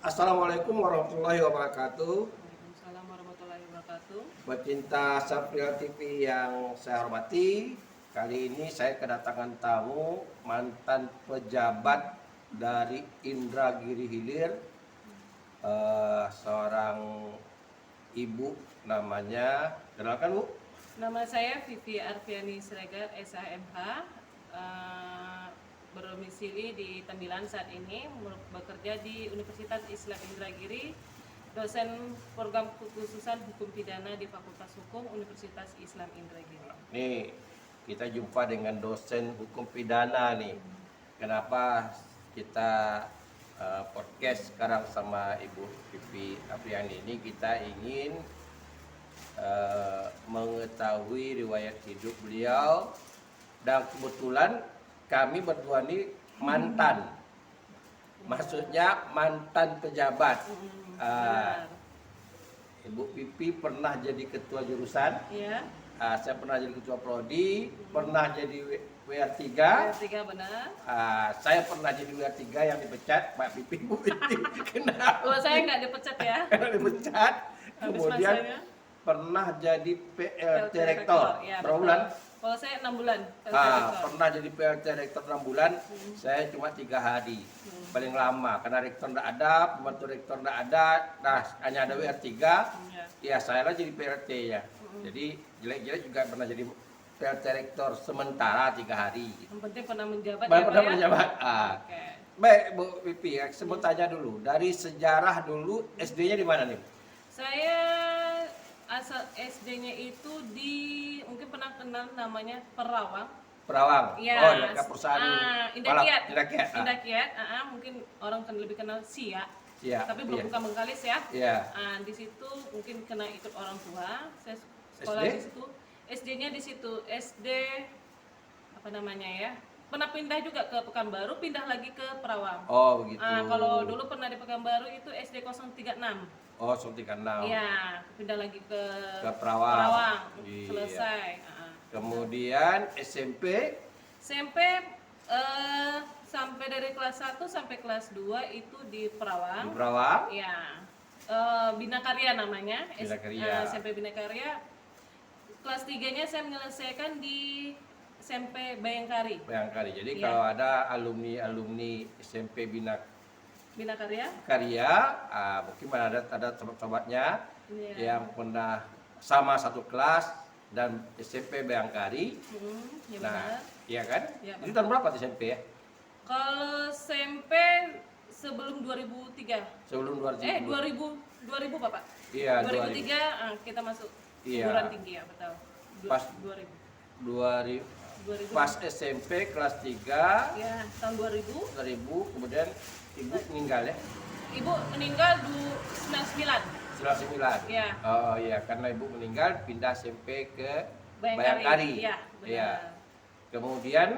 Assalamualaikum warahmatullahi wabarakatuh. Waalaikumsalam warahmatullahi wabarakatuh. Pecinta Sapriel TV yang saya hormati, kali ini saya kedatangan tamu mantan pejabat dari Indragiri Hilir, seorang ibu namanya, kenalkan Bu? Nama saya Vivi Arfiani Siregar, SHMH, berdomisili di Tembilan saat ini, bekerja di Universitas Islam Indragiri, dosen program kekhususan hukum pidana di Fakultas Hukum Universitas Islam Indragiri. Nih, kita jumpa dengan dosen hukum pidana nih. Kenapa kita podcast sekarang sama Ibu Vivi Apriani ini? Kita ingin mengetahui riwayat hidup beliau, dan kebetulan kami berdua ini mantan, maksudnya mantan pejabat. Benar. Ibu Vivi pernah jadi ketua jurusan, Ya, saya pernah jadi ketua prodi, pernah jadi WR3, tiga benar. saya pernah jadi WR3 yang dipecat Pak Vivi. Bu Vivi kenapa? Oh, saya nggak dipecat ya. Karena dipecat. Habis Kemudian masanya. pernah jadi PLT PLT rektor ya, berapa betul. bulan? Kalau saya 6 bulan. PLT rektor. Pernah jadi PLT rektor 6 bulan, saya cuma 3 hari paling lama, karena rektor tidak ada, pembantu rektor tidak ada, nah hanya ada WR3, Ya. ya saya lah jadi PLT ya. Jadi jelek-jelek juga pernah jadi PLT rektor sementara 3 hari. Yang penting pernah menjabat Pernah ya, Pak ya? menjabat. Oke. Baik Bu Vivi, saya mau tanya dulu, dari sejarah dulu SD-nya di mana nih? Saya asal SD-nya itu di, mungkin pernah kenal namanya Perawang. Perawang. Ya, Oh, dekat perusahaan Indah balap. Kiat. Indah Kiat. Indah Kiat, mungkin orang kan lebih kenal Sia. Iya, Tapi belum iya. buka Bengkalis ya. Iya. Di situ mungkin kena ikut orang tua. Saya sekolah SD? di situ. SD-nya di situ. SD apa namanya ya? Pernah pindah juga ke Pekanbaru, pindah lagi ke Perawang. Oh, begitu. Kalau dulu pernah di Pekanbaru itu SD 036. Oh, 136. Iya, pindah lagi ke Perawang. Perawang. Iya. Selesai. Kemudian SMP SMP sampai dari kelas 1 sampai kelas 2 itu di di Perawang. Perawang. Iya. Bina Karya namanya. Bina Karya. SMP Bina Karya. Kelas 3-nya saya menyelesaikan di SMP Bayangkari. Bayangkari. Jadi Iya. kalau ada alumni SMP Bina Bina Karya. Karya, mungkin ada sobat-sobatnya Iya. yang pernah sama satu kelas dan SMP Bayangkari. Ya Nah, benar. iya kan? Iya, Itu tahun berapa di SMP ya? Kalau SMP sebelum 2003. Sebelum 2000. 2000 Bapak. Iya, 2003 kita masuk Iya. perguruan tinggi ya, betul. Pas 2000. 2000 2000. pas SMP kelas 3 Ya, tahun 2000. 2000, kemudian ibu meninggal ya. Ibu meninggal 99. 99. Iya. Oh iya, karena ibu meninggal pindah SMP ke Bayangkari. Bayangkari. Iya, benar. Iya. Kemudian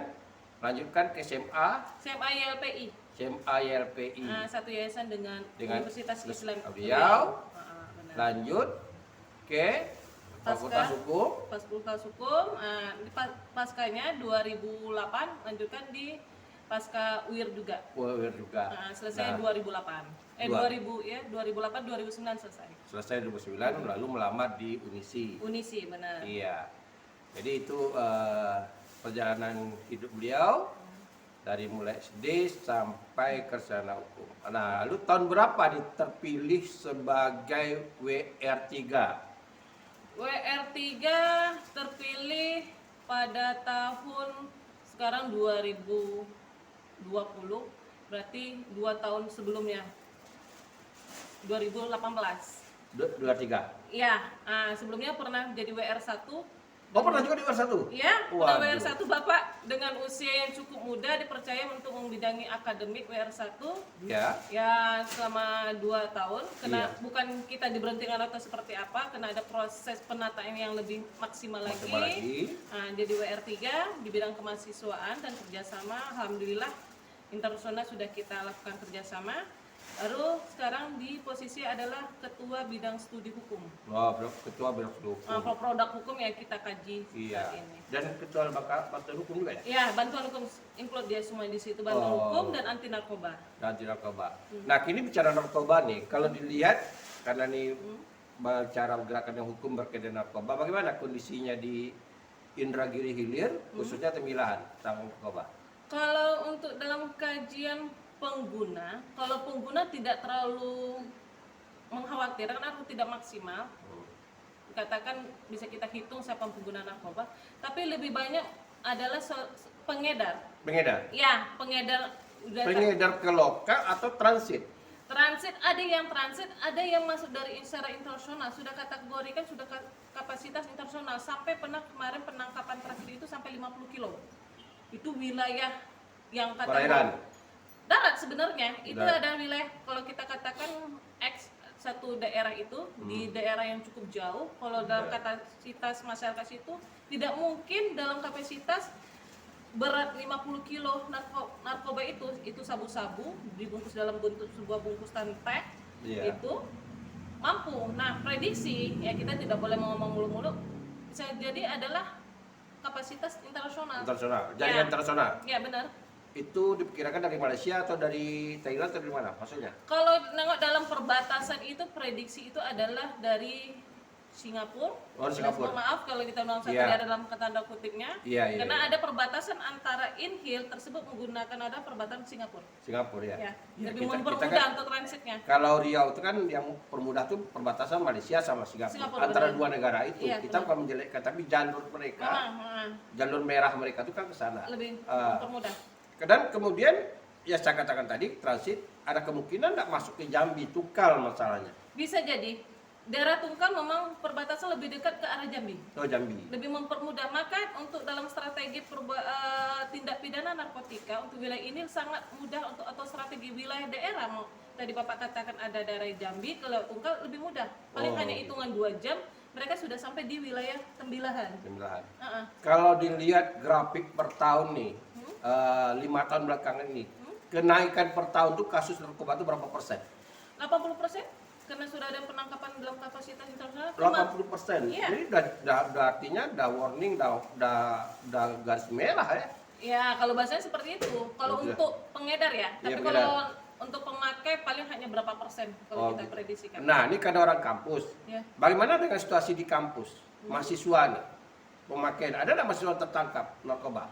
lanjutkan ke SMA, SMA YLPI. SMA YLPI. Satu yayasan dengan Universitas Islam Riau. benar. Lanjut ke Fakultas Hukum. Fakultas Hukum. Di paskanya 2008 lanjutkan di pasca UIR juga. UIR juga. Selesai Nah, 2008. 2000 ya, 2008 2009 selesai. Selesai 2009 lalu melamar di Unisi. Unisi benar. Iya. Jadi itu perjalanan hidup beliau dari mulai SD sampai ke sarjana hukum. Nah, lalu tahun berapa terpilih sebagai WR3? WR3 terpilih pada tahun sekarang 2020, berarti 2 tahun sebelumnya, 2018. 23. Iya, sebelumnya pernah jadi WR1. Oh, pernah juga di WR1? Iya, pernah Waduh. WR1 Bapak, dengan usia yang cukup muda dipercaya untuk membidangi akademik WR1. Ya. Ya, selama 2 tahun, Iya. bukan kita diberhentikan atau seperti apa, karena ada proses penataan yang lebih maksimal lagi. Maksimal lagi. Jadi WR3 di bidang kemahasiswaan dan kerjasama, alhamdulillah internasional sudah kita lakukan kerjasama. Baru sekarang di posisi adalah ketua bidang studi hukum. Oh, ketua bidang hukum. Produk hukum ya kita kaji Iya. saat ini. Dan ketua lembaga bantuan hukum juga ya? Ya, bantuan hukum include dia semua di situ, bantuan hukum dan anti narkoba. Anti narkoba. Nah, kini bicara narkoba nih, kalau dilihat karena nih bicara gerakan yang hukum berkaitan narkoba, bagaimana kondisinya di Indragiri Hilir, khususnya Tembilahan tentang narkoba? Kalau untuk dalam kajian pengguna, kalau pengguna tidak terlalu mengkhawatirkan atau tidak maksimal, katakan bisa kita hitung siapa pengguna narkoba, tapi lebih banyak adalah pengedar. Pengedar? Ya, pengedar. Pengedar ke lokal atau transit? Transit, ada yang transit, ada yang masuk dari secara internasional, sudah kategorikan, sudah kapasitas internasional, sampai pernah kemarin penangkapan terakhir itu sampai 50 kilo. Itu wilayah yang Perairan? darat sebenarnya, itu Darat. ada wilayah, kalau kita katakan X satu daerah itu, di daerah yang cukup jauh, kalau dalam kapasitas masyarakat itu, tidak mungkin dalam kapasitas berat 50 kilo narkoba itu sabu-sabu dibungkus dalam bentuk sebuah bungkusan teh, itu mampu. Nah, prediksi ya kita tidak boleh ngomong mulu-mulu, bisa jadi adalah kapasitas internasional. Jaringan Ya. internasional. Ya, benar. Itu diperkirakan dari Malaysia atau dari Thailand atau dari mana maksudnya? Kalau nengok dalam perbatasan itu, prediksi itu adalah dari Singapura. Oh, Singapura. Maaf kalau kita bilang satu Iya. ada dalam tanda kutipnya. Iya, Karena iya. ada perbatasan antara Inhil tersebut menggunakan ada perbatasan Singapura. Singapura ya. Ya, Ya, lebih kita mempermudah kan- untuk transitnya. Kalau Riau itu kan yang permudah tuh perbatasan Malaysia sama Singapura. Singapura, Antara benar. dua negara itu. Iya, Kita benar. bukan menjelekkan, tapi jalur mereka, Memang, jalur merah mereka itu kan ke sana. lebih Ah. mempermudah. Dan kemudian ya saya katakan tadi transit ada kemungkinan nggak masuk ke Jambi, Tukal masalahnya. Bisa jadi daerah Tungkal memang perbatasan lebih dekat ke arah Jambi. Oh, Jambi. Lebih mempermudah, maka untuk dalam strategi tindak pidana narkotika untuk wilayah ini sangat mudah untuk, atau strategi wilayah daerah, mau tadi Bapak katakan ada daerah Jambi, kalau Tungkal lebih mudah, paling Oh, hanya hitungan 2 jam mereka sudah sampai di wilayah Tembilahan. Tembilahan. Uh-uh. Kalau dilihat grafik per tahun nih, 5 tahun belakangan ini, kenaikan per tahun tuh kasus narkoba itu berapa persen? 80%, karena sudah ada penangkapan dalam kapasitas internasional. 80%. Iya. Jadi udah artinya udah warning, udah garis merah ya. Ya, kalau bahasanya seperti itu. Kalau Iya. untuk pengedar ya, Iya, tapi pengedar. kalau untuk pemakai paling hanya berapa persen kalau Oh, kita gitu. prediksikan. Nah, ini kan orang kampus. Ya. Bagaimana dengan situasi di kampus? Mahasiswa nih, pemakaian. Ada nggak mahasiswa tertangkap narkoba?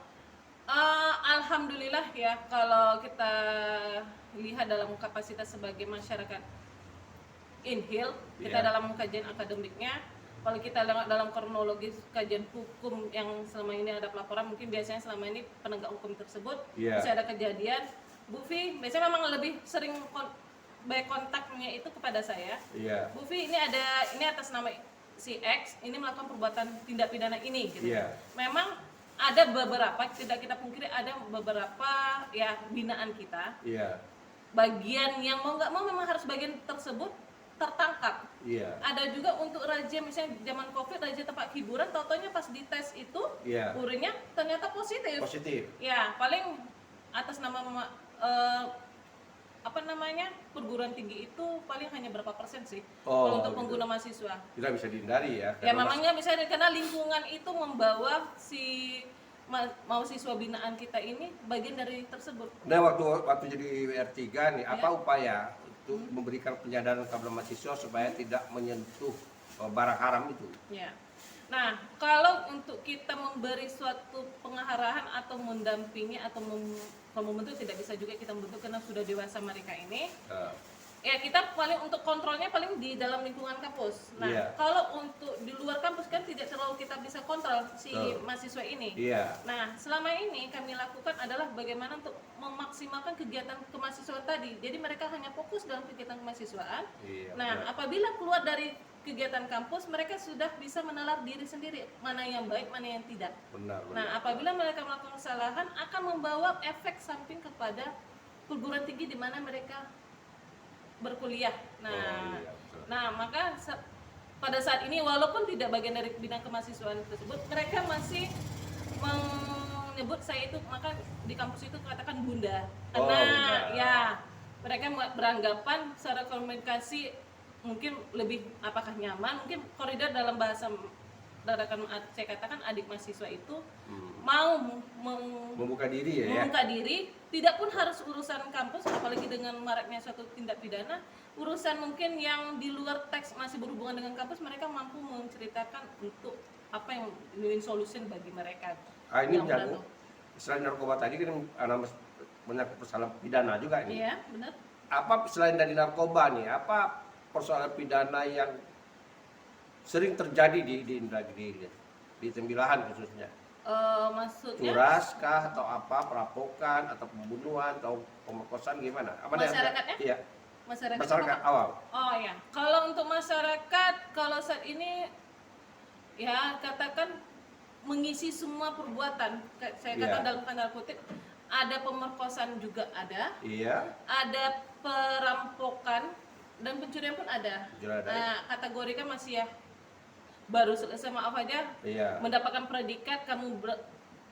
Alhamdulillah ya, kalau kita lihat dalam kapasitas sebagai masyarakat Inhil, kita Iya. dalam kajian akademiknya, kalau kita lihat dalam kronologis kajian hukum yang selama ini ada pelaporan, mungkin biasanya selama ini penegak hukum tersebut Iya. bisa ada kejadian. Bu Fi biasanya memang lebih sering baik kontaknya itu kepada saya. Iya. Bu Fi, ini atas nama si X ini melakukan perbuatan tindak pidana ini gitu. Iya. Memang ada beberapa, tidak kita pungkiri, ada beberapa ya binaan kita, Iya. bagian yang mau nggak mau memang harus bagian tersebut tertangkap. Iya. Ada juga untuk razia, misalnya zaman Covid, razia tempat hiburan, tautonya pas dites itu Iya. urinnya ternyata positif. Positif. Ya, paling atas nama perguruan tinggi itu paling hanya berapa persen sih Oh, kalau untuk gitu. pengguna mahasiswa. Tidak bisa dihindari ya. Ya, Karena memangnya bisa karena lingkungan itu membawa si mahasiswa binaan kita ini bagian dari tersebut. Nah, waktu jadi WR3 nih, apa Ya. upaya untuk memberikan penyadaran kepada mahasiswa supaya tidak menyentuh barang haram itu? Ya. Nah, kalau untuk kita memberi suatu pengarahan atau mendampingi atau kalau membentuk, tidak bisa juga kita membentuk karena sudah dewasa mereka ini. Ya, kita paling untuk kontrolnya paling di dalam lingkungan kampus. Nah, Iya. kalau untuk di luar kampus kan tidak terlalu kita bisa kontrol si Betul. mahasiswa ini. Iya. Nah, selama ini kami lakukan adalah bagaimana untuk memaksimalkan kegiatan kemahasiswaan tadi. Jadi mereka hanya fokus dalam kegiatan kemahasiswaan. Iya, Nah, benar. apabila keluar dari kegiatan kampus, mereka sudah bisa menalar diri sendiri mana yang baik, mana yang tidak. Benar. Nah, apabila mereka melakukan kesalahan, akan membawa efek samping kepada perguruan tinggi di mana mereka berkuliah. Nah, Oh, iya, betul. nah maka pada saat ini walaupun tidak bagian dari bidang kemahasiswaan tersebut, mereka masih menyebut saya itu, maka di kampus itu katakan bunda. Oh, Karena bunda. ya mereka beranggapan secara komunikasi mungkin lebih apakah nyaman, mungkin koridor dalam bahasa saya katakan adik mahasiswa itu mau Membuka diri ya. membuka diri, tidak pun harus urusan kampus, apalagi dengan maraknya suatu tindak pidana, urusan mungkin yang di luar teks masih berhubungan dengan kampus, mereka mampu menceritakan untuk apa yang win solution bagi mereka. Ini Yang menyangkut selain narkoba tadi kan ada menyangkut persoalan pidana juga ini. Iya, benar. Apa selain dari narkoba nih, apa persoalan pidana yang sering terjadi di Indragiri, di Tembilahan khususnya? Maksudnya Curas kah atau apa, perampokan atau pembunuhan atau pemerkosaan gimana? Apa masyarakatnya? Iya, Masyarakat awam. Oh ya, kalau untuk masyarakat, kalau saat ini ya katakan mengisi semua perbuatan, saya katakan Iya. dalam tanda kutip, ada pemerkosaan juga Iya. ada perampokan dan pencurian pun ada. Pencurian ada. Nah, kategori kan masih ya baru selesai, maaf aja, Iya. mendapatkan predikat,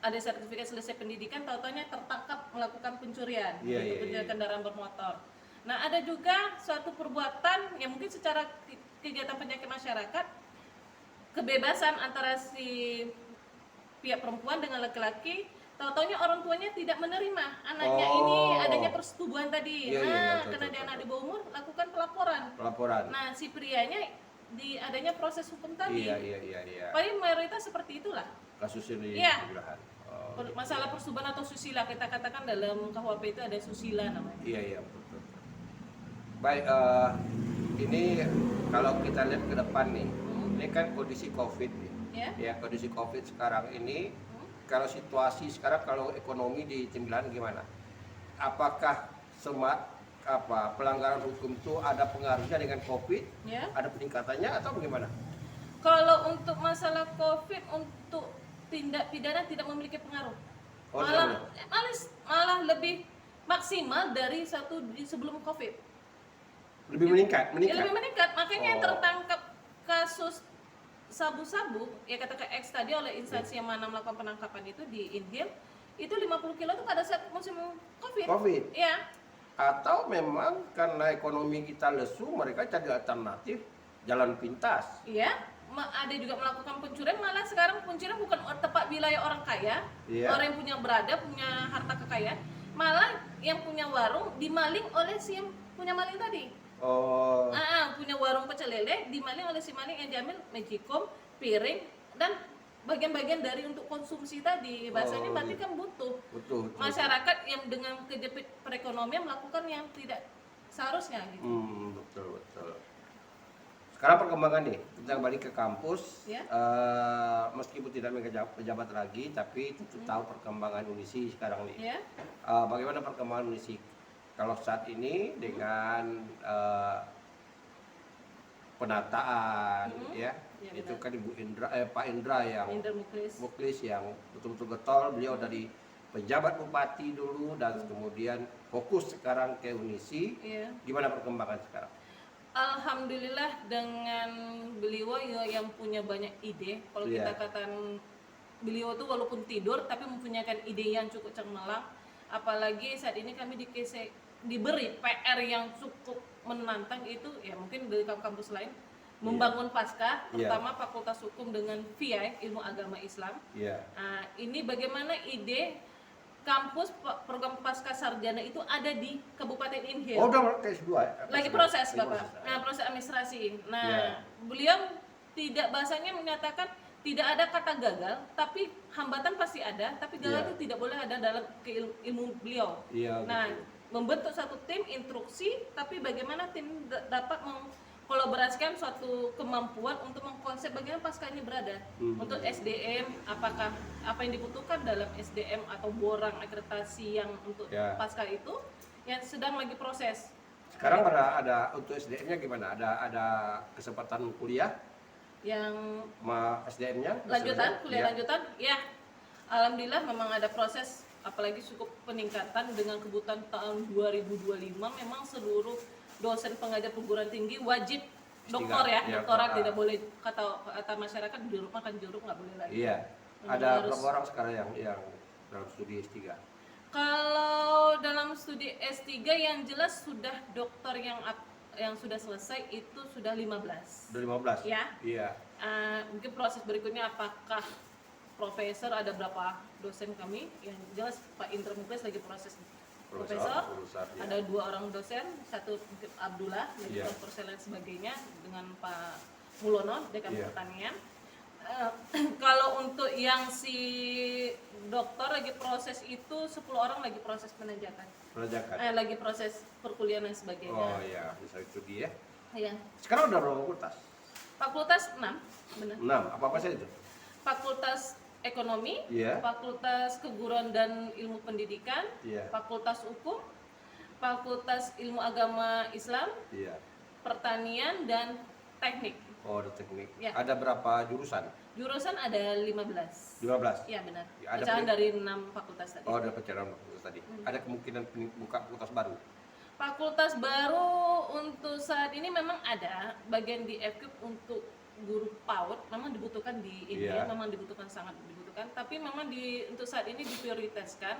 ada sertifikat selesai pendidikan, tahu-taunya tertangkap melakukan pencurian, Iya, yaitu iya, pencurian iya. kendaraan bermotor. Nah, ada juga suatu perbuatan yang mungkin secara kegiatan penyakit masyarakat, kebebasan antara si pihak perempuan dengan laki-laki, tahu-taunya orang tuanya tidak menerima anaknya ini adanya persetubuhan tadi. Iya, iya, Nah, betul, karena betul, dia anak betul. di bawah umur, lakukan pelaporan. Pelaporan. Nah, si prianya di adanya proses hukum tadi. Iya. Paling mayoritas seperti itulah. Kasus ini Iya. Tembilahan. Masalah persetubuhan atau susila, kita katakan dalam KUHP itu ada susila namanya. Iya, betul. Baik, ini kalau kita lihat ke depan nih, ini kan kondisi COVID nih. Ya. Ya, kondisi COVID sekarang ini, kalau situasi sekarang, kalau ekonomi di Tembilahan gimana? Apakah pelanggaran hukum itu ada pengaruhnya dengan COVID? Ya. Ada peningkatannya atau bagaimana? Kalau untuk masalah COVID, untuk tindak pidana tidak memiliki pengaruh. Oh, Malah lebih maksimal dari sebelum COVID. Lebih meningkat? Ya, lebih meningkat. Makanya yang Oh. tertangkap kasus sabu-sabu, ya katakan X tadi oleh instansi yang mana melakukan penangkapan itu di Inhil, itu 50 kilo itu pada saat musim COVID. COVID? Iya. Atau memang karena ekonomi kita lesu, mereka cari alternatif jalan pintas? Iya. Ada juga melakukan pencurian, malah sekarang pencurian bukan tepat wilayah orang kaya, Iya. orang yang punya berada, punya harta kekayaan, malah yang punya warung dimaling oleh si yang punya maling tadi. Oh. Punya warung pecel lele dimaling oleh si maling, yang diambil magicom, piring, dan bagian-bagian dari untuk konsumsi tadi. Bahasanya berarti kan butuh. Betul. Masyarakat yang dengan kejepit perekonomian melakukan yang tidak seharusnya gitu. Betul. Sekarang perkembangan nih, kita kembali ke kampus. Ya. Meskipun tidak menjabat lagi, tapi tentu tahu perkembangan Unisi sekarang nih. Ya. Bagaimana perkembangan Unisi kalau saat ini dengan penataan, ya? Ya, Itu benar. kan Pak Indra yang Indra Muklis. yang betul-betul getol. Beliau dari pejabat bupati dulu dan kemudian fokus sekarang ke Unisi. Iya. Gimana perkembangan sekarang? Alhamdulillah dengan beliau yang punya banyak ide. Kalau Iya. kita katakan beliau tuh walaupun tidur tapi mempunyai ide yang cukup cemerlang. Apalagi saat ini kami diberi PR yang cukup menantang, itu ya mungkin dari kampus lain membangun pasca, Iya. pertama Fakultas Hukum dengan VI Ilmu Agama Islam. Iya. Nah, ini bagaimana ide kampus program pasca sarjana itu ada di Kabupaten Inhil. Oh, udah S2 ya? Lagi proses, Lagi Bapak. proses. Nah, proses administrasi. Nah, Ya. beliau tidak, bahasanya menyatakan tidak ada kata gagal, tapi hambatan pasti ada, tapi gagal Ya. itu tidak boleh ada dalam ilmu beliau. Iya, Nah, betul. membentuk satu tim instruksi, tapi bagaimana tim dapat mengkolaborasikan suatu kemampuan untuk mengkonsep bagaimana pasca ini berada. Untuk SDM, apakah apa yang dibutuhkan dalam SDM atau borang akreditasi yang untuk Ya. pasca itu yang sedang lagi proses. Sekarang ada untuk SDM-nya gimana? Ada kesempatan kuliah Yang SDM-nya? kuliah lanjutan, ya alhamdulillah memang ada proses, apalagi cukup peningkatan dengan kebutuhan tahun 2025. Memang seluruh dosen pengajar perguruan tinggi wajib doktor ya, Ya, doktorat, tidak boleh kata masyarakat juruk makan juruk, nggak boleh lagi. Iya. Memang Ada harus- berapa orang sekarang yang dalam studi S3? Kalau dalam studi S3 yang jelas sudah dokter yang sudah selesai itu sudah 15. Udah 15? Ya. Iya. Mungkin proses berikutnya apakah profesor, ada berapa dosen kami yang jelas Pak Indra Muklis lagi proses profesor, ya. ada 2 orang dosen, satu mungkin Abdullah dari Iya. profesor dan sebagainya dengan Pak Mulono dekan Iya. pertanian. Kalau untuk yang si dokter lagi proses itu 10 orang lagi proses penanjakan. Lagi proses perkuliahan dan sebagainya. Oh iya, bisa itu dia. Iya. Sekarang udah berapa fakultas? Fakultas 6, benar. 6, apa saja itu? Fakultas Ekonomi, Iya. Fakultas Keguruan dan Ilmu Pendidikan, Iya. Fakultas Hukum, Fakultas Ilmu Agama Islam, Iya. Pertanian dan Teknik. Oh, ada teknik. Ya. Ada berapa jurusan? Jurusan ada 15. 15? Iya benar. Ada Pecahan peni- dari 6 fakultas tadi. Oh, ada pencarian fakultas tadi. Ada kemungkinan buka fakultas baru? Fakultas baru untuk saat ini memang ada bagian di FKIP untuk guru PAUD memang dibutuhkan di India, Iya. memang dibutuhkan, sangat dibutuhkan. Tapi memang untuk saat ini diprioritaskan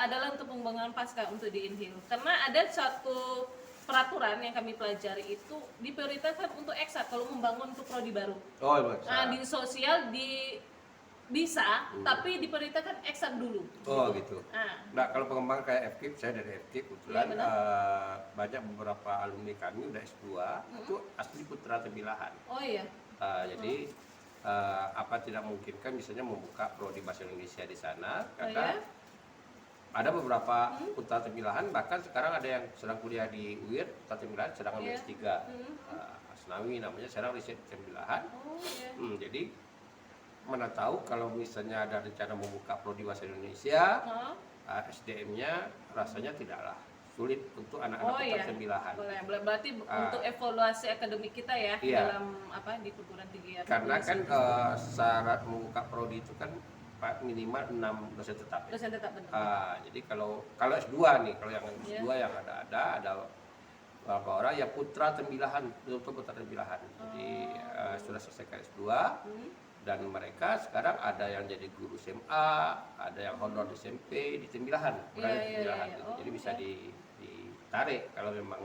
adalah untuk pengembangan pasca untuk di Inhil. Karena ada satu peraturan yang kami pelajari itu diprioritaskan untuk eksat kalau membangun untuk prodi baru. Oh, iya. Nah, di sosial bisa, tapi diprioritaskan eksat dulu. Oh, gitu. Nah, Nah, kalau pengembangan kayak FKIP, saya dari FKIP kebetulan Iya, benar. banyak beberapa alumni kami udah S2 itu asli putra tembilahan. oh iya. Jadi apa tidak memungkinkan misalnya membuka prodi bahasa Indonesia di sana Oh, karena iya? ada beberapa putra tembilahan, bahkan sekarang ada yang sedang kuliah di UIR, putra tembilahan sedang ambil Iya. S3. Asnawi namanya, sekarang riset tembilahan. Oh iya. Jadi mana tahu kalau misalnya ada rencana membuka prodi bahasa Indonesia, Hah? SDM-nya rasanya tidaklah sulit untuk anak-anak Oh putra iya. tembilahan. Boleh. Berarti untuk evaluasi akademik kita ya Iya. dalam di perguruan tinggi ya. Karena kan syarat membuka prodi itu kan minimal 6 dosen tetap. Dosen tetap benar. Jadi kalau S2 nih, kalau yang Iya. S2 yang ada beberapa orang ya putra tembilahan, betul-betul putra tembilahan. Jadi sudah selesai S2 dan mereka sekarang ada yang jadi guru SMA, ada yang honor di SMP di tembilahan, berada di tembilahan iya. gitu. Oh, Jadi bisa iya. ditarik kalau memang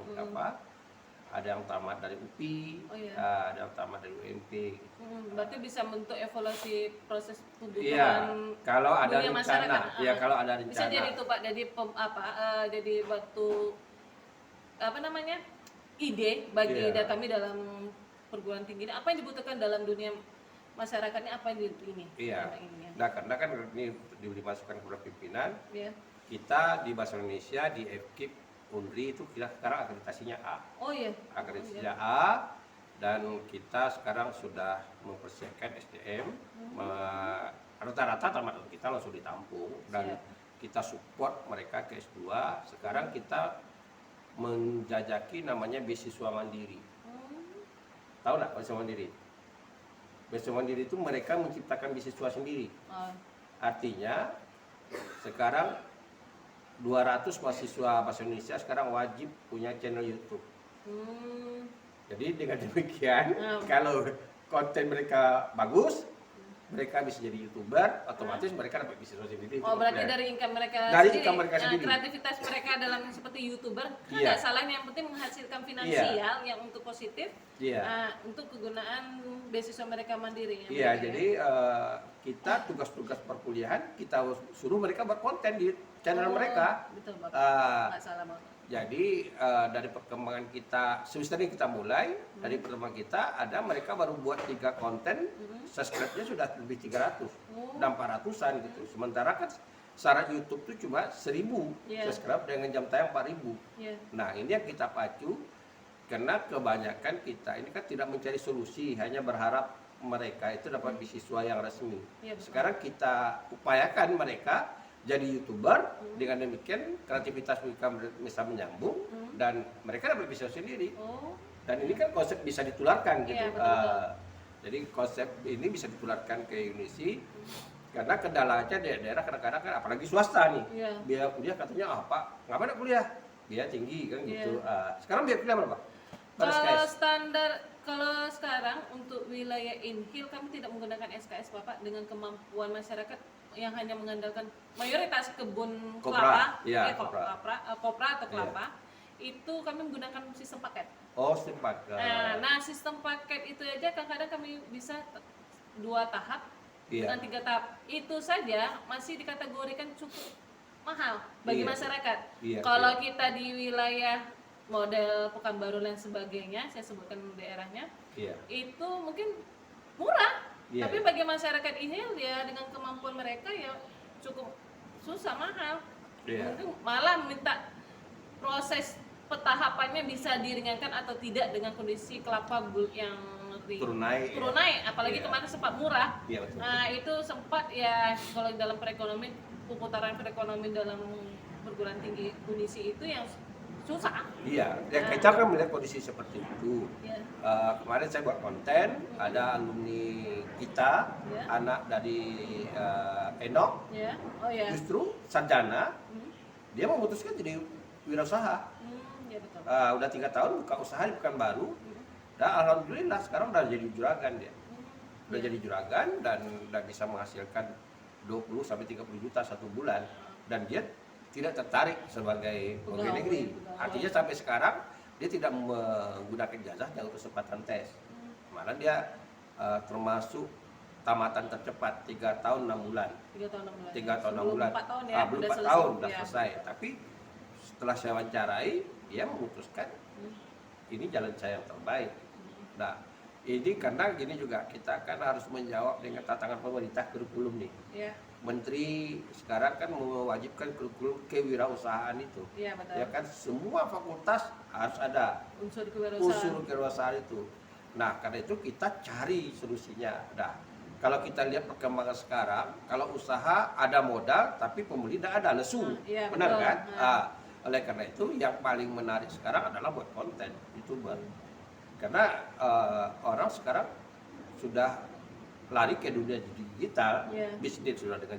ada yang tamat dari UPI, Oh, iya. ada yang tamat dari UMP gitu. Berarti bisa bentuk evaluasi proses pembukaan Iya, kalau ada dunia rencana, masyarakat. ya kalau ada rencana. Bisa jadi itu Pak, jadi waktu ide bagi Iya. kami dalam perguruan tinggi ini, apa yang dibutuhkan dalam dunia masyarakatnya, apa yang ini. Iya. Ini ya. Nah, karena kan ini dimasukkan kepada pimpinan, Iya. kita di Bahasa Indonesia di FKIP Unri itu kita sekarang akreditasinya A. Oh iya. Akreditasinya A, dan kita sekarang sudah mempersiapkan SDM. Rata-rata tamat kita langsung ditampung dan Siap. kita support mereka ke S2. Sekarang kita menjajaki namanya beasiswa mandiri. Tahu nggak beasiswa mandiri? Beasiswa mandiri itu mereka menciptakan beasiswa sendiri. Oh. Artinya sekarang 200 mahasiswa bahasa Indonesia sekarang wajib punya channel YouTube. Jadi dengan demikian kalau konten mereka bagus, mereka bisa jadi YouTuber, otomatis mereka dapat beasiswa sendiri. Oh, berarti Populer. dari income mereka Dari sendiri, income mereka sendiri. kreativitas mereka dalam seperti YouTuber, kan Iya. nggak salahnya, yang penting menghasilkan finansial yang untuk positif, Iya. untuk kegunaan beasiswa mereka mandiri. Iya, jadi kita tugas-tugas perkuliahan kita suruh mereka berkonten di channel mereka. Betul Bapak, nggak salah Bapak. Jadi dari perkembangan kita, semester ini kita mulai, dari perkembangan kita ada mereka baru buat 3 konten, subscribe-nya sudah lebih 300 dan 400-an gitu. Sementara kan syarat YouTube itu cuma 1000 Iya. subscribe dengan jam tayang 4000. Iya. Nah, ini yang kita pacu karena kebanyakan kita ini kan tidak mencari solusi, hanya berharap mereka itu dapat beasiswa yang resmi. Iya, betul. Sekarang kita upayakan mereka jadi YouTuber, dengan demikian kreativitas mereka bisa menyambung dan mereka dapat beasiswa sendiri. Oh, Dan ini kan konsep bisa ditularkan gitu. Iya, betul. Jadi konsep ini bisa ditularkan ke Indonesia karena kendalanya daerah-daerah kadang-kadang kan apalagi swasta nih. Iya. Biaya kuliah katanya apa? Ngapain nak kuliah? Biaya tinggi kan Iya. gitu. Sekarang biaya kuliah berapa? Pada kalau SKS? kalau sekarang untuk wilayah Inhil kami tidak menggunakan SKS Bapak, dengan kemampuan masyarakat yang hanya mengandalkan mayoritas kebun Kopra, kelapa, iya, kopra. kopra atau Iya. kelapa, itu kami menggunakan sistem paket. Oh, sepakat. Nah, sistem paket itu aja kadang-kadang kami bisa 2 tahap Iya. dengan 3 tahap. Itu saja masih dikategorikan cukup mahal bagi Iya. masyarakat. Iya, Kalau iya. kita di wilayah model Pekanbaru dan sebagainya, saya sebutkan daerahnya, Iya. itu mungkin murah. Iya. Tapi bagi masyarakat ini ya dengan kemampuan mereka ya cukup susah, mahal. Iya. Mungkin malah minta proses petahapannya bisa diringankan atau tidak dengan kondisi kelapa yang Turun naik, turun ya. naik, apalagi Iya. kemarin sempat murah. Iya, betul. Nah, itu sempat ya kalau dalam perekonomian, pemutaran perekonomian dalam perguruan tinggi kondisi itu yang susah. Iya, ya Nah. kita kan melihat kondisi seperti itu. Ya. Kemarin saya buat konten, ada alumni kita, Ya. anak dari Enok, Ya. Oh ya. justru sarjana, Hmm. dia memutuskan jadi wirausaha. Ya betul. Udah 3 tahun buka usaha di Pekanbaru, Hmm. dan alhamdulillah sekarang udah jadi juragan dia. Udah Ya. jadi juragan dan udah bisa menghasilkan 20 sampai 30 juta satu bulan, dan dia tidak tertarik sebagai pegawai Pegawai, negeri. pegawai. Artinya sampai sekarang dia tidak menggunakan jasanya untuk kesempatan tes. Malah dia termasuk tamatan tercepat 3 tahun 6 bulan. 3 tahun 6 bulan. 3 tahun 6 Sebelum bulan. 4 tahun ya. Belum udah 4 selesai. tahun udah Ya. selesai. Tapi setelah saya wawancarai, dia memutuskan Hmm. ini jalan saya yang terbaik. Nah, ini karena gini juga kita kan harus menjawab dengan tantangan pemerintah kurikulum nih. Ya. Menteri sekarang kan mewajibkan kurikulum kewirausahaan itu. Iya betul. Ya kan semua fakultas harus ada Unsur kewirausahaan. unsur kewirausahaan itu. Nah, karena itu kita cari solusinya. Nah, kalau kita lihat perkembangan sekarang, kalau usaha ada modal tapi pembeli tidak ada, lesu. Iya, Benar betul. kan? Nah. Oleh karena itu yang paling menarik sekarang adalah buat konten YouTuber. Karena orang sekarang sudah lari ke dunia digital, Iya. bisnis sudah dengan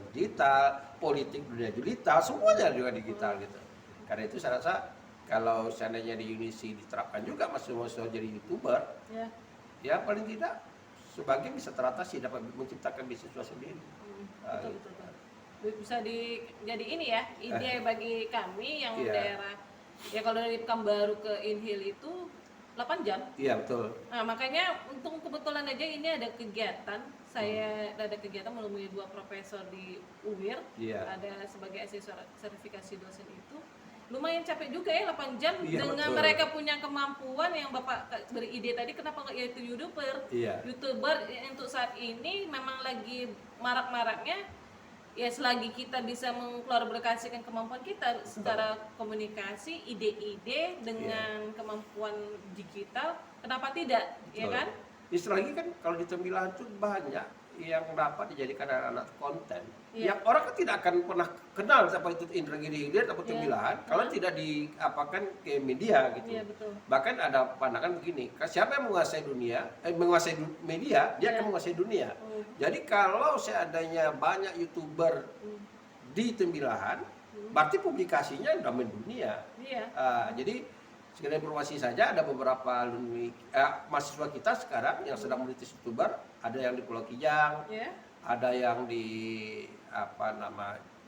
digital, politik dunia digital, semuanya juga digital gitu. Karena itu saya rasa kalau seandainya di Unisi diterapkan juga mahasiswa jadi YouTuber, Ya. ya paling tidak sebagian bisa teratasi, dapat menciptakan bisnisnya sendiri. Betul, betul, betul. Bisa jadi ini ya, ide bagi kami yang Iya. daerah ya kalau dari Pekanbaru ke Inhil itu 8 jam. Iya betul. Nah, makanya untuk kebetulan aja ini ada kegiatan. Saya ada kegiatan menemui 2 profesor di UIR. Iya. Ada sebagai asesor sertifikasi dosen itu. Lumayan capek juga ya 8 jam Iya, dengan betul. mereka punya kemampuan yang Bapak beride tadi, kenapa nggak yaitu YouTuber? Iya. YouTuber untuk saat ini memang lagi marak-maraknya. Ya selagi kita bisa mengkolaborasikan kemampuan kita secara komunikasi, ide-ide dengan kemampuan digital, kenapa tidak, ya Betul. kan? Istilah lagi kan kalau di Tembilahan itu banyak yang dapat dijadikan anak konten. Iya. Yang orang kan tidak akan pernah kenal apa itu Indragiri Hilir atau Iya. Tembilahan kalau tidak diapakan ke media gitu. Iya betul. Bahkan ada pandangan begini, siapa yang menguasai dunia, menguasai media, dia Iya. akan menguasai dunia. Hmm. Jadi kalau seandainya banyak YouTuber Hmm. di Tembilahan, berarti publikasinya udah mendunia. Iya. Jadi sekedar informasi saja, ada beberapa alumni mahasiswa kita sekarang yang sedang menitis YouTuber, ada yang di Pulau Kijang, Ya. ada yang di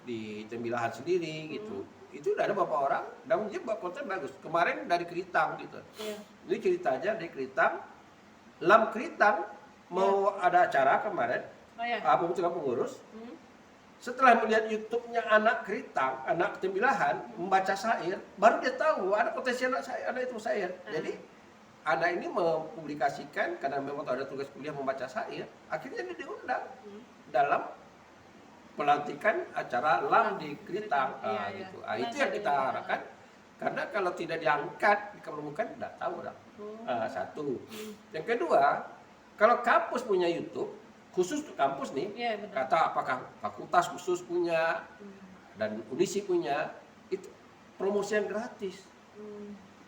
di Tembilahan sendiri gitu. Itu udah ada beberapa orang dan dia buat konten bagus. Kemarin dari Keritang gitu. Iya. Ini ceritanya dari Keritang, Lam Keritang mau ada acara kemarin, Oh ya. pembentukan pengurus. Hmm. Setelah melihat YouTube-nya anak Keritang, anak Tembilahan membaca syair, baru dia tahu ada potensi anak itu syair. Jadi anak ini mempublikasikan karena memang ada tugas kuliah membaca syair, akhirnya dia diundang dalam pelantikan acara Lam di Keritang. Iya, iya. Gitu. Itu yang kita harapkan. Karena kalau tidak diangkat di permukaan, tidak tahu orang. Satu. Yang kedua, kalau kampus punya YouTube, khusus untuk kampus nih, Iya, benar. kata apakah fakultas khusus punya dan Unisi punya, itu promosi yang gratis.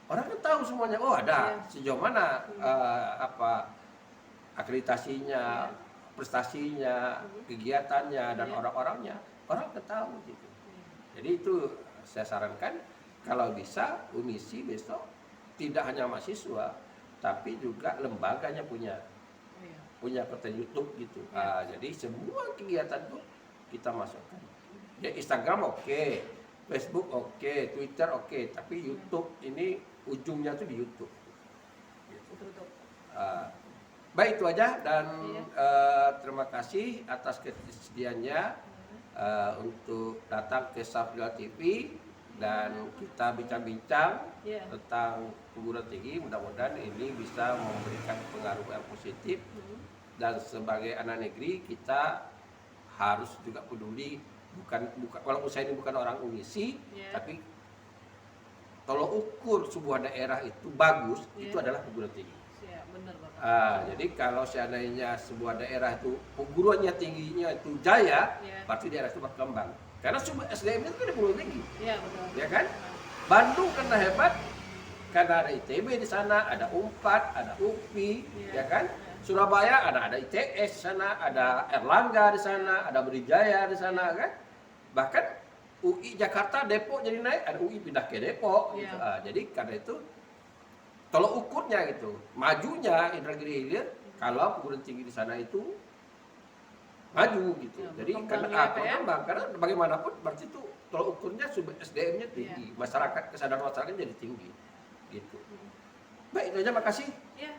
Orang kan tahu semuanya, oh ada Iya. sejauh mana akreditasinya, prestasinya, kegiatannya dan Iya. orang-orangnya, orang kan tahu gitu. Jadi itu saya sarankan kalau bisa Unisi besok tidak hanya mahasiswa, tapi juga lembaganya punya Oh, iya. konten YouTube gitu. Ya. Jadi semua kegiatan tuh kita masukkan. Ya Instagram oke, Facebook oke, Twitter oke, tapi YouTube ini ujungnya tuh di YouTube. Gitu. Betul. Baik itu aja dan Iya. terima kasih atas kesediaannya untuk datang ke Safrial TV dan kita bincang-bincang Iya. tentang perguruan tinggi. Mudah-mudahan ini bisa memberikan pengaruh yang positif Hmm. dan sebagai anak negeri kita harus juga peduli bukan walaupun saya ini bukan orang UNISI Iya. tapi tolok ukur sebuah daerah itu bagus Iya. itu adalah perguruan tinggi. Ya, benar Bapak. Jadi kalau seandainya sebuah daerah itu perguruannya tingginya itu jaya, Iya. berarti daerah itu berkembang. Karena sumber SDM itu kan perguruan tinggi, Ya, betul. ya kan? Bandung karena hebat, karena ada ITB di sana, ada UNPAD, ada UPI, Iya. ya kan? Surabaya ada ITS di sana, ada Erlangga di sana, ada Brijaya di sana, kan? Bahkan UI Jakarta, Depok jadi naik, ada UI pindah ke Depok. Iya. Gitu. Jadi karena itu tolok ukurnya gitu, majunya Indragiri Hilir kalau perguruan tinggi di sana itu maju gitu. Ya, Jadi berkembang karena ya, Pak, ya. berkembang, karena bagaimanapun berarti itu tolok ukurnya sumber SDM-nya tinggi, masyarakat kesadaran masyarakat jadi tinggi, gitu. Baik itu aja, makasih. Ya,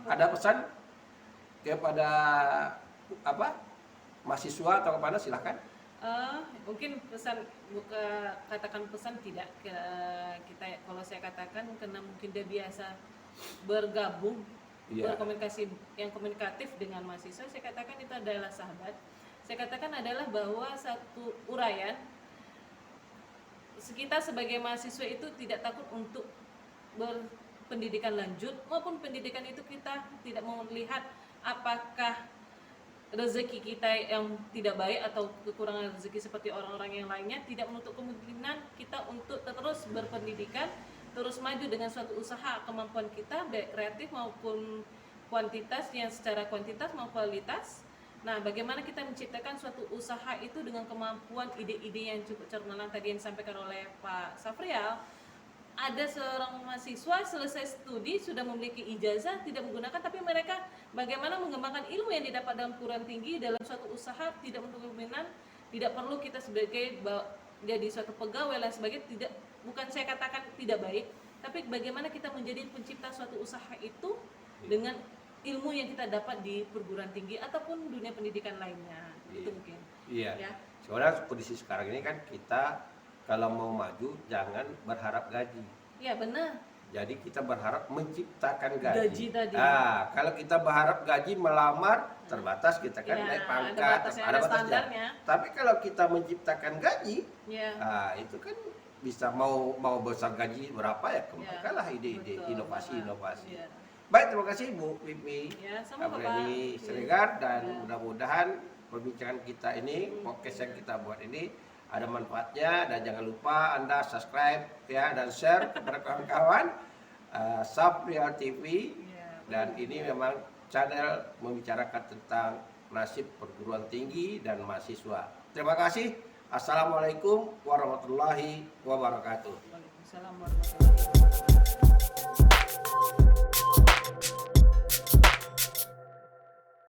Ada pesan kepada apa mahasiswa atau kemana silahkan. Mungkin pesan katakan pesan tidak ke kita, kalau saya katakan karena mungkin dia biasa bergabung Iya. berkomunikasi yang komunikatif dengan mahasiswa, saya katakan itu adalah sahabat. Saya katakan adalah bahwa satu uraian kita sebagai mahasiswa itu tidak takut untuk berpendidikan lanjut maupun pendidikan itu kita tidak mau melihat apakah rezeki kita yang tidak baik atau kekurangan rezeki seperti orang-orang yang lainnya, tidak menutup kemungkinan kita untuk terus berpendidikan, terus maju dengan suatu usaha kemampuan kita baik kreatif maupun kuantitas, yang secara kuantitas maupun kualitas. Nah, bagaimana kita menciptakan suatu usaha itu dengan kemampuan ide-ide yang cukup cemerlang tadi yang disampaikan oleh Pak Safrial. Ada seorang mahasiswa selesai studi sudah memiliki ijazah tidak menggunakan, tapi mereka bagaimana mengembangkan ilmu yang didapat dalam perguruan tinggi dalam suatu usaha, tidak menutup kemungkinan, tidak perlu kita sebagai jadi suatu pegawai dan sebagainya, tidak, bukan saya katakan tidak baik, tapi bagaimana kita menjadi pencipta suatu usaha itu dengan ilmu yang kita dapat di perguruan tinggi ataupun dunia pendidikan lainnya. Itu mungkin. Iya. Ya. Sebenarnya kondisi sekarang ini kan kita kalau mau maju jangan berharap gaji. Ya, benar. Jadi kita berharap menciptakan gaji. Gaji tadi. Kalau kita berharap gaji melamar terbatas, kita kan Ya, naik ada pangkat, batasnya, ada ada batasnya. standarnya. Tapi kalau kita menciptakan gaji, Ya. itu kan bisa mau besar gaji berapa ya, kembangkanlah ide-ide, Betul, inovasi-inovasi. Bapak. Ya. Baik, terima kasih Bu Pipi, Ya, sama, Abrani Bapak. Siregar, dan Ya. mudah-mudahan perbincangan kita ini, podcast yang kita buat ini ada manfaatnya, dan jangan lupa Anda subscribe ya dan share kepada kawan-kawan Safrial TV. Ya. Dan ini memang channel membicarakan tentang nasib perguruan tinggi dan mahasiswa. Terima kasih. Assalamualaikum warahmatullahi wabarakatuh. Waalaikumsalam warahmatullahi wabarakatuh.